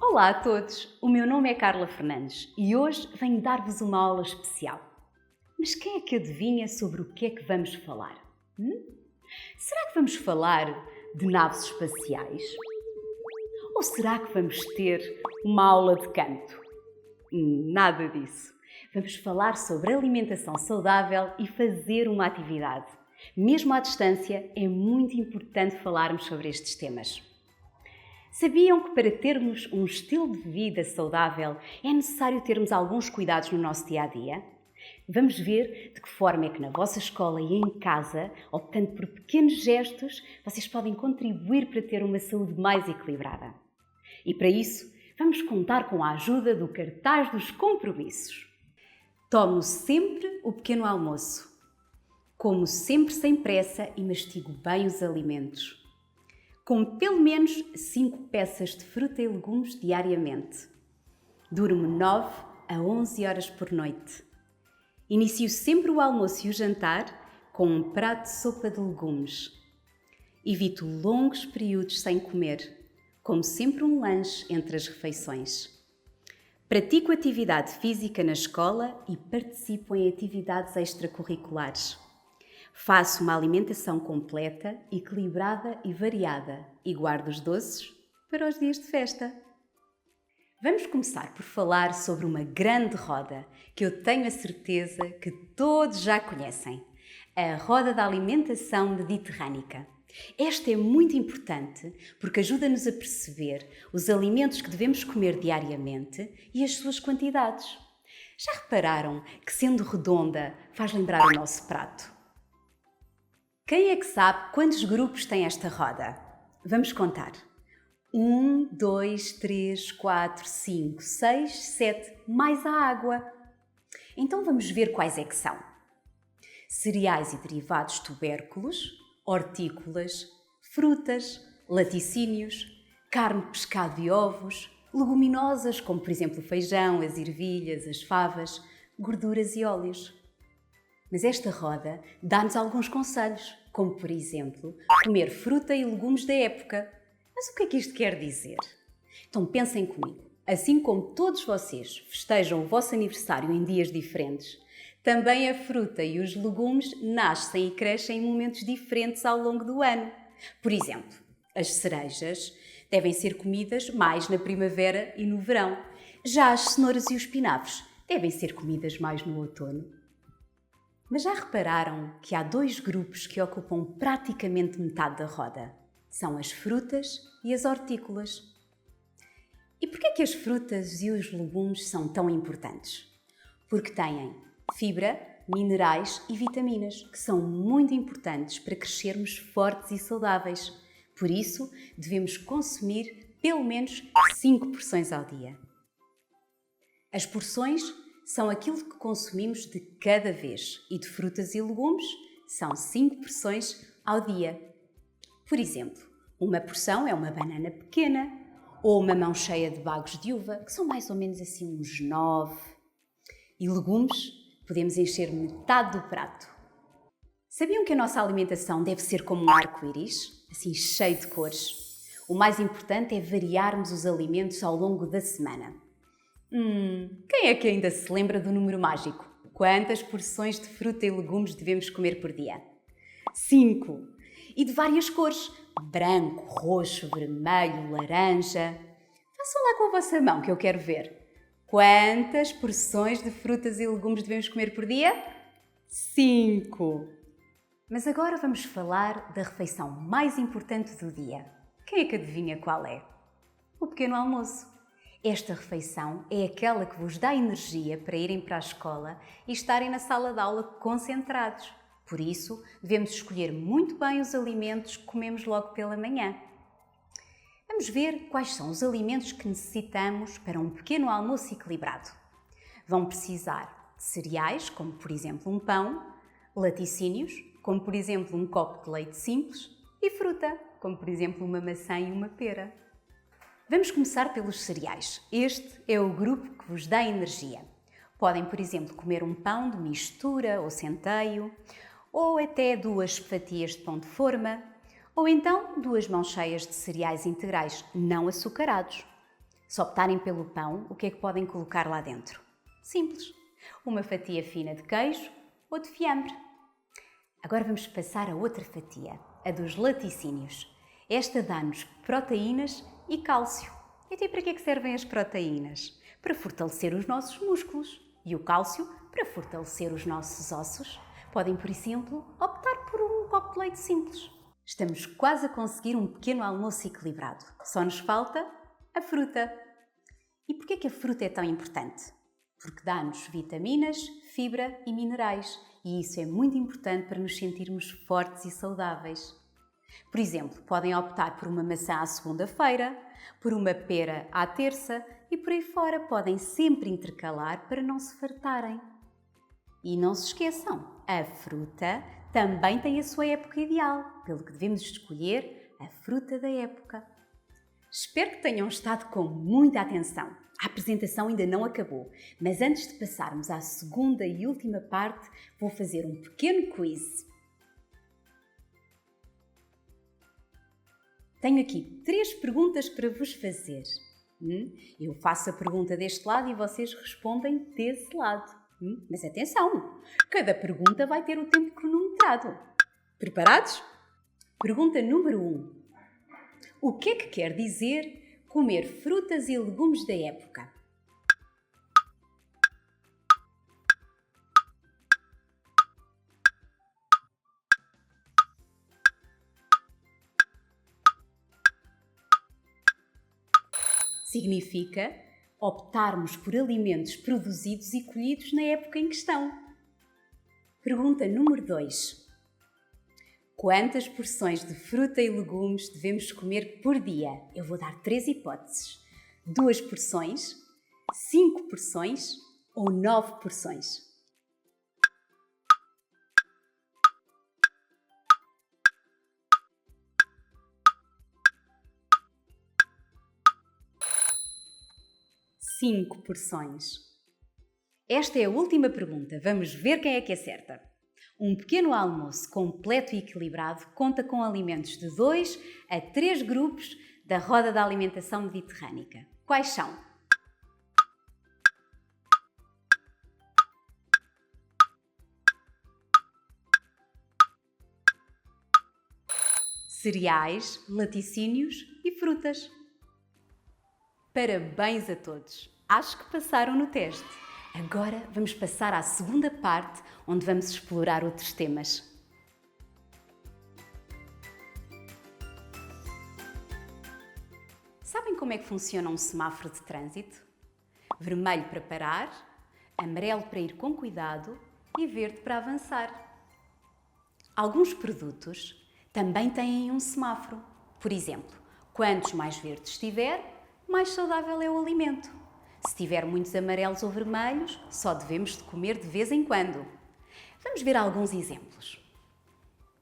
Olá a todos, o meu nome é Carla Fernandes e hoje venho dar-vos uma aula especial. Mas quem é que adivinha sobre o que é que vamos falar? Será que vamos falar de naves espaciais? Ou será que vamos ter uma aula de canto? Nada disso. Vamos falar sobre alimentação saudável e fazer uma atividade. Mesmo à distância, é muito importante falarmos sobre estes temas. Sabiam que para termos um estilo de vida saudável é necessário termos alguns cuidados no nosso dia-a-dia? Vamos ver de que forma é que na vossa escola e em casa, optando por pequenos gestos, vocês podem contribuir para ter uma saúde mais equilibrada. E para isso, vamos contar com a ajuda do cartaz dos compromissos. Tomo sempre o pequeno almoço. Como sempre sem pressa e mastigo bem os alimentos. Como pelo menos 5 peças de fruta e legumes diariamente. Durmo 9 a 11 horas por noite. Inicio sempre o almoço e o jantar com um prato de sopa de legumes. Evito longos períodos sem comer. Como sempre um lanche entre as refeições. Pratico atividade física na escola e participo em atividades extracurriculares. Faço uma alimentação completa, equilibrada e variada e guardo os doces para os dias de festa. Vamos começar por falar sobre uma grande roda que eu tenho a certeza que todos já conhecem, a roda da alimentação mediterrânica. Esta é muito importante porque ajuda-nos a perceber os alimentos que devemos comer diariamente e as suas quantidades. Já repararam que, sendo redonda, faz lembrar o nosso prato? Quem é que sabe quantos grupos tem esta roda? Vamos contar. 1, 2, 3, 4, 5, 6, 7, mais a água. Então vamos ver quais é que são. Cereais e derivados tubérculos, hortícolas, frutas, laticínios, carne, pescado e ovos, leguminosas como por exemplo o feijão, as ervilhas, as favas, gorduras e óleos. Mas esta roda dá-nos alguns conselhos, como por exemplo, comer fruta e legumes da época. Mas o que é que isto quer dizer? Então pensem comigo, assim como todos vocês festejam o vosso aniversário em dias diferentes, também a fruta e os legumes nascem e crescem em momentos diferentes ao longo do ano. Por exemplo, as cerejas devem ser comidas mais na primavera e no verão. Já as cenouras e os espinafres devem ser comidas mais no outono. Mas já repararam que há 2 grupos que ocupam praticamente metade da roda? São as frutas e as hortícolas. E porquê é que as frutas e os legumes são tão importantes? Porque têm fibra, minerais e vitaminas, que são muito importantes para crescermos fortes e saudáveis. Por isso, devemos consumir pelo menos 5 porções ao dia. As porções são aquilo que consumimos de cada vez e de frutas e legumes são 5 porções ao dia. Por exemplo, uma porção é uma banana pequena ou uma mão cheia de bagos de uva, que são mais ou menos assim uns 9. E legumes podemos encher metade do prato. Sabiam que a nossa alimentação deve ser como um arco-íris, assim cheio de cores? O mais importante é variarmos os alimentos ao longo da semana. Quem é que ainda se lembra do número mágico? Quantas porções de fruta e legumes devemos comer por dia? 5. E de várias cores. Branco, roxo, vermelho, laranja. Façam lá com a vossa mão que eu quero ver. Quantas porções de frutas e legumes devemos comer por dia? 5. Mas agora vamos falar da refeição mais importante do dia. Quem é que adivinha qual é? O pequeno almoço. Esta refeição é aquela que vos dá energia para irem para a escola e estarem na sala de aula concentrados. Por isso, devemos escolher muito bem os alimentos que comemos logo pela manhã. Vamos ver quais são os alimentos que necessitamos para um pequeno almoço equilibrado. Vão precisar de cereais, como por exemplo um pão, laticínios, como por exemplo um copo de leite simples, e fruta, como por exemplo uma maçã e uma pera. Vamos começar pelos cereais. Este é o grupo que vos dá energia. Podem, por exemplo, comer um pão de mistura ou centeio, ou até 2 fatias de pão de forma, ou então 2 mãos cheias de cereais integrais não açucarados. Se optarem pelo pão, o que é que podem colocar lá dentro? Simples. Uma fatia fina de queijo ou de fiambre. Agora vamos passar a outra fatia, a dos laticínios. Esta dá-nos proteínas e cálcio. Então, para que é que servem as proteínas? Para fortalecer os nossos músculos. E o cálcio para fortalecer os nossos ossos. Podem, por exemplo, optar por um copo de leite simples. Estamos quase a conseguir um pequeno almoço equilibrado. Só nos falta a fruta. E porquê que a fruta é tão importante? Porque dá-nos vitaminas, fibra e minerais. E isso é muito importante para nos sentirmos fortes e saudáveis. Por exemplo, podem optar por uma maçã à segunda-feira, por uma pera à terça e por aí fora podem sempre intercalar para não se fartarem. E não se esqueçam, a fruta também tem a sua época ideal, pelo que devemos escolher a fruta da época. Espero que tenham estado com muita atenção. A apresentação ainda não acabou, mas antes de passarmos à segunda e última parte, vou fazer um pequeno quiz. Tenho aqui 3 perguntas para vos fazer. Eu faço a pergunta deste lado e vocês respondem desse lado. Mas atenção, cada pergunta vai ter o tempo cronometrado. Preparados? Pergunta número 1. O que é que quer dizer comer frutas e legumes da época? Significa optarmos por alimentos produzidos e colhidos na época em questão. Pergunta número 2. Quantas porções de fruta e legumes devemos comer por dia? Eu vou dar 3 hipóteses. 2 porções, 5 porções ou 9 porções? Cinco porções. Esta é a última pergunta. Vamos ver quem é que acerta. Um pequeno almoço completo e equilibrado conta com alimentos de 2 a 3 grupos da roda da alimentação mediterrânica. Quais são? Cereais, laticínios e frutas. Parabéns a todos! Acho que passaram no teste. Agora vamos passar à segunda parte, onde vamos explorar outros temas. Sabem como é que funciona um semáforo de trânsito? Vermelho para parar, amarelo para ir com cuidado e verde para avançar. Alguns produtos também têm um semáforo. Por exemplo, quantos mais verdes tiver, mais saudável é o alimento. Se tiver muitos amarelos ou vermelhos, só devemos de comer de vez em quando. Vamos ver alguns exemplos.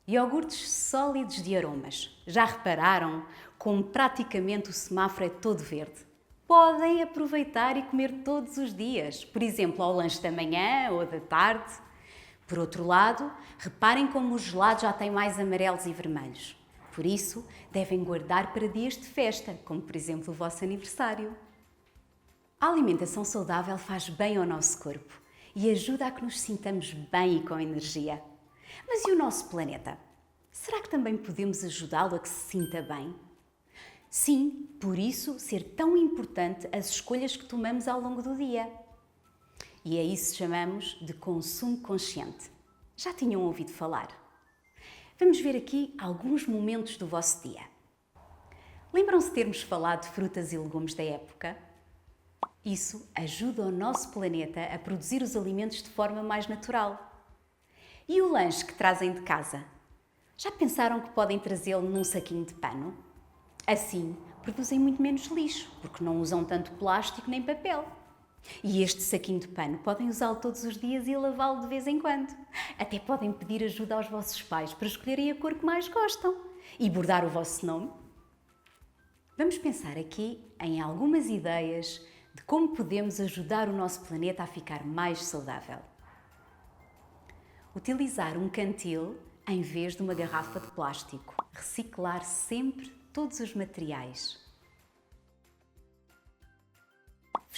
Iogurtes sólidos de aromas. Já repararam como praticamente o semáforo é todo verde? Podem aproveitar e comer todos os dias, por exemplo, ao lanche da manhã ou da tarde. Por outro lado, reparem como os gelados já têm mais amarelos e vermelhos. Por isso, devem guardar para dias de festa, como por exemplo o vosso aniversário. A alimentação saudável faz bem ao nosso corpo e ajuda a que nos sintamos bem e com energia. Mas e o nosso planeta? Será que também podemos ajudá-lo a que se sinta bem? Sim, por isso ser tão importante as escolhas que tomamos ao longo do dia. E a isso chamamos de consumo consciente. Já tinham ouvido falar? Vamos ver aqui alguns momentos do vosso dia. Lembram-se de termos falado de frutas e legumes da época? Isso ajuda o nosso planeta a produzir os alimentos de forma mais natural. E o lanche que trazem de casa? Já pensaram que podem trazê-lo num saquinho de pano? Assim, produzem muito menos lixo, porque não usam tanto plástico nem papel. E este saquinho de pano podem usá-lo todos os dias e lavá-lo de vez em quando. Até podem pedir ajuda aos vossos pais para escolherem a cor que mais gostam e bordar o vosso nome. Vamos pensar aqui em algumas ideias de como podemos ajudar o nosso planeta a ficar mais saudável. Utilizar um cantil em vez de uma garrafa de plástico. Reciclar sempre todos os materiais.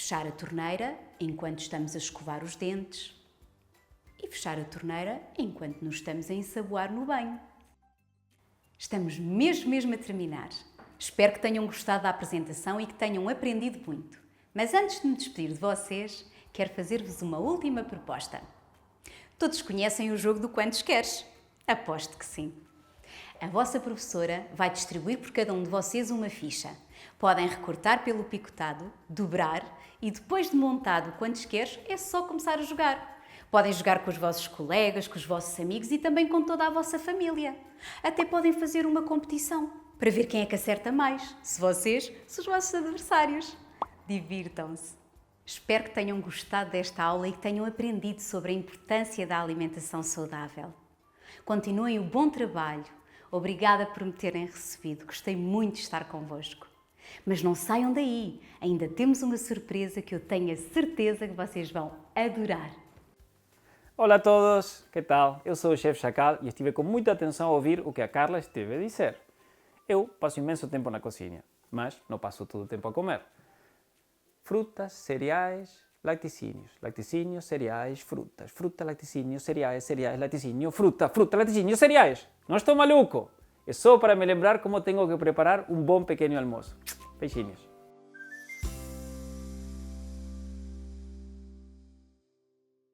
Fechar a torneira enquanto estamos a escovar os dentes e fechar a torneira enquanto nos estamos a ensaboar no banho. Estamos mesmo a terminar. Espero que tenham gostado da apresentação e que tenham aprendido muito. Mas antes de me despedir de vocês, quero fazer-vos uma última proposta. Todos conhecem o jogo do Quantos Queres? Aposto que sim. A vossa professora vai distribuir por cada um de vocês uma ficha. Podem recortar pelo picotado, dobrar e depois de montado o Quantos Queres é só começar a jogar. Podem jogar com os vossos colegas, com os vossos amigos e também com toda a vossa família. Até podem fazer uma competição para ver quem é que acerta mais, se vocês, se os vossos adversários. Divirtam-se! Espero que tenham gostado desta aula e que tenham aprendido sobre a importância da alimentação saudável. Continuem o bom trabalho. Obrigada por me terem recebido. Gostei muito de estar convosco. Mas não saiam daí. Ainda temos uma surpresa que eu tenho a certeza que vocês vão adorar. Olá a todos, que tal? Eu sou o Chef Chacal e estive com muita atenção a ouvir o que a Carla esteve a dizer. Eu passo imenso tempo na cozinha, mas não passo todo o tempo a comer. Frutas, cereais, laticínios. Laticínios, cereais, frutas. Fruta, laticínios, cereais, cereais, laticínio, fruta, fruta, laticínio, cereais. Não estou maluco. É só para me lembrar como tenho que preparar um bom pequeno almoço. Beijinhos.